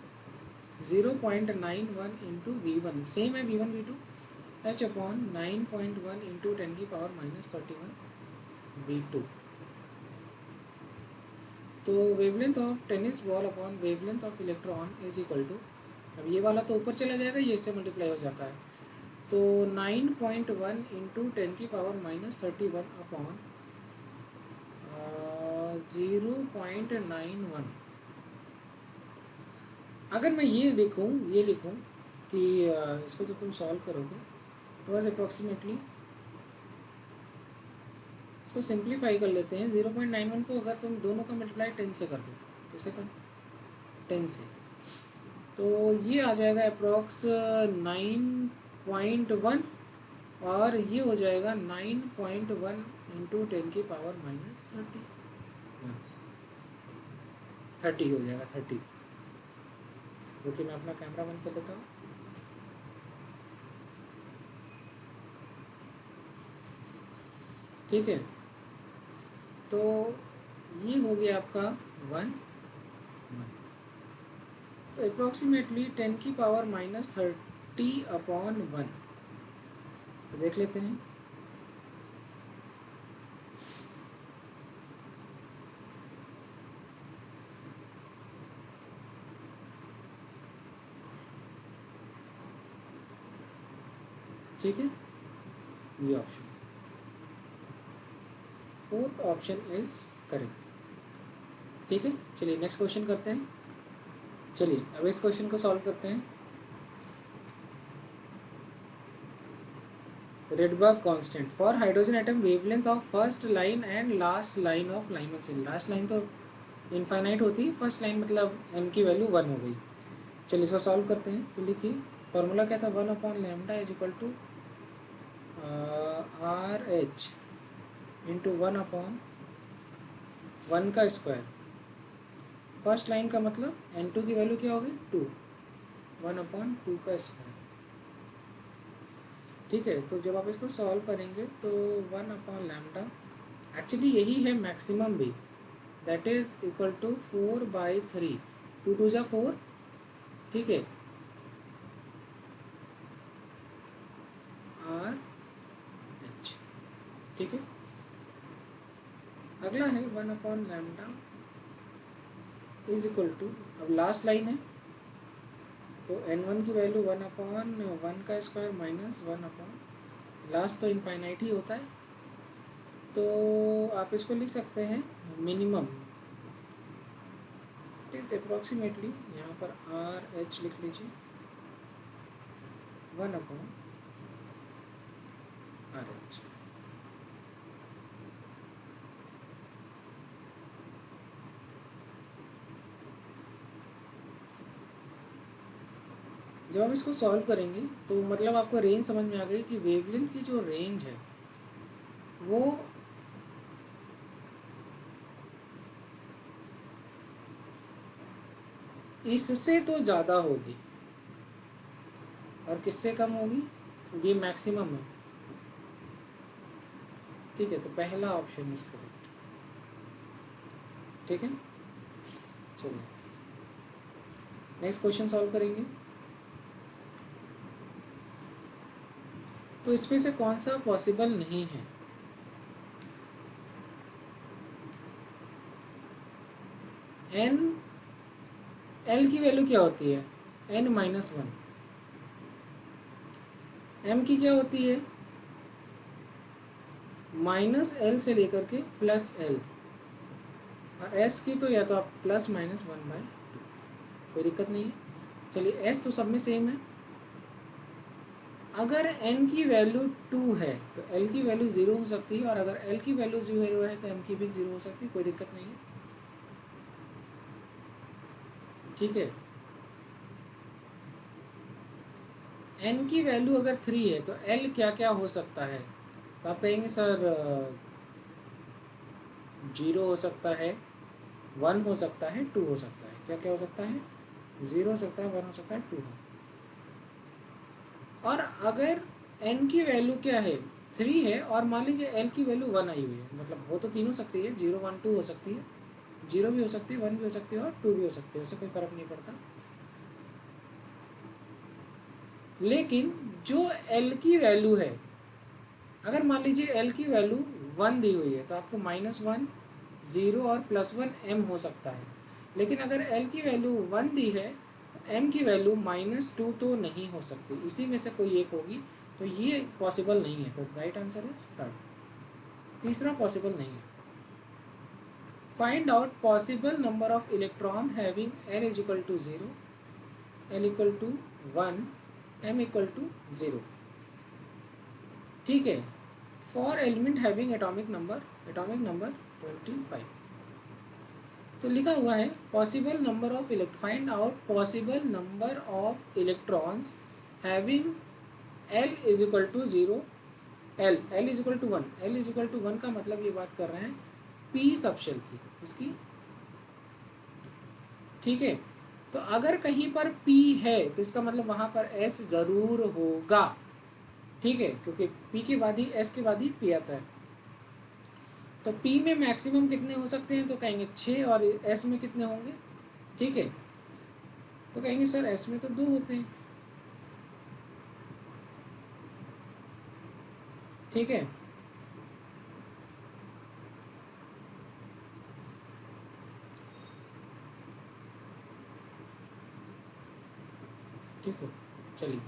0.91 into v1, same है v1 v2, h upon 9.1 into 10⁻31 v2। तो wavelength of tennis ball upon wavelength of electron is equal to, अब ये वाला तो ऊपर चला जाएगा, ये इससे मल्टीप्लाई हो जाता है, तो 9.1 इंटू 10⁻31 अपॉन 0.91। अगर मैं ये लिखूँ कि इसको जब तुम सॉल्व करोगे तो बस अप्रॉक्सीमेटली इसको सिंप्लीफाई कर लेते हैं। 0.91 को अगर तुम दोनों का मल्टीप्लाई 10 से कर दो, कैसे कर दो, 10 से, तो ये आ जाएगा अप्रॉक्स 9.1, और ये हो जाएगा 9.1 इंटू 10⁻30, 30 हो जाएगा 30। रुकिए मैं अपना कैमरा बंद कर देता हूँ। ठीक है, तो ये हो गया आपका 1, तो अप्रॉक्सीमेटली 10⁻30 अपॉन 1, तो देख लेते हैं। ठीक है, ये option, fourth option is correct. ठीक है, चलिए नेक्स्ट क्वेश्चन करते हैं। चलिए अब इस क्वेश्चन को सॉल्व करते हैं। Rydberg constant for hydrogen atom wavelength of first line and last line of Lyman series। Last line तो इनफाइनाइट होती है, फर्स्ट लाइन मतलब m की वैल्यू 1 हो गई। चलिए इसको सॉल्व करते हैं। तो लिखिए फॉर्मूला क्या था, 1 upon lambda is equal to R H into 1 upon 1 का स्क्वायर। फर्स्ट लाइन का मतलब n2 की वैल्यू क्या होगी 2, 1 अपॉन 2 का स्क्वायर। ठीक है, तो जब आप इसको सॉल्व करेंगे तो 1 अपॉन लैम्डा, एक्चुअली यही है मैक्सिमम भी, दैट इज इक्वल टू 4/3, 2 2 जा 4। ठीक है, आर एच। ठीक है, अगला है 1 upon lambda is equal to, अब लास्ट लाइन है तो n1 की वैल्यू 1 अपॉन 1 का स्क्वायर माइनस 1 अपॉन, लास्ट तो इनफाइनाइट ही होता है, तो आप इसको लिख सकते हैं मिनिमम, इट इज अप्रॉक्सीमेटली, यहाँ पर आर एच लिख लीजिए 1 अपॉन आर एच। जब हम इसको सॉल्व करेंगे तो मतलब आपको रेंज समझ में आ गई कि वेवलेंथ की जो रेंज है वो इससे तो ज़्यादा होगी, और किससे कम होगी, ये मैक्सिमम है। ठीक है, तो पहला ऑप्शन इज करेक्ट। ठीक है, चलिए नेक्स्ट क्वेश्चन सॉल्व करेंगे। तो इसमें से कौन सा पॉसिबल नहीं है? एन, एल की वैल्यू क्या होती है? N minus one. एम की क्या होती है? माइनस एल से लेकर के प्लस एल। और एस की तो या तो आप प्लस माइनस वन बाई, कोई दिक्कत नहीं है। चलिए एस तो सब में सेम है। अगर n की वैल्यू 2 है तो l की वैल्यू 0 हो सकती है, और अगर l की वैल्यू 0 है तो m की भी 0 हो सकती है, कोई दिक्कत नहीं है। ठीक है। n की वैल्यू अगर 3 है तो l क्या क्या हो सकता है? तो आप कहेंगे सर 0 हो सकता है, 1 हो सकता है, 2 हो सकता है। क्या क्या हो सकता है? 0 हो सकता है, 1 हो सकता है, 2 है। और अगर n की वैल्यू क्या है? 3 है, और मान लीजिए l की वैल्यू 1 आई हुई है, मतलब हो तो तीन हो सकती है, 0 1 2 हो सकती है, 0 भी हो सकती है, 1 भी हो सकती है और 2 भी हो सकती है, उससे कोई फ़र्क नहीं पड़ता। लेकिन जो l की वैल्यू है, अगर मान लीजिए l की वैल्यू 1 दी हुई है तो आपको -1 0 और +1 m हो सकता है। लेकिन अगर l की वैल्यू 1 दी है तो m की वैल्यू -2 तो नहीं हो सकती, इसी में से कोई एक होगी। तो ये पॉसिबल नहीं है, तो राइट आंसर है थर्ड। तीसरा पॉसिबल नहीं है। Find out possible number of electron having l equal to 0, l equal to 1, m equal to 0। ठीक है। For element having atomic number 25। तो लिखा हुआ है possible number of find out possible number of electrons having L is equal to 0, L is equal to 1। L is equal to 1 का मतलब ये बात कर रहे हैं पी सबशेल की, इसकी। ठीक है। तो अगर कहीं पर P है तो इसका मतलब वहाँ पर S जरूर होगा। ठीक है, क्योंकि P के बाद ही S के बाद ही P आता है। तो P में मैक्सिमम कितने हो सकते हैं? तो कहेंगे 6, और S में कितने होंगे? ठीक है, तो कहेंगे सर S में तो 2 होते हैं। ठीक है, ठीक है। चलिए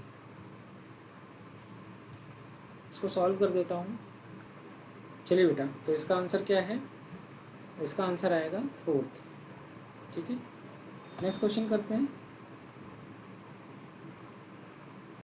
इसको सॉल्व कर देता हूँ। चलिए बेटा, तो इसका आंसर क्या है? इसका आंसर आएगा 4th। ठीक है, नेक्स्ट क्वेश्चन करते हैं।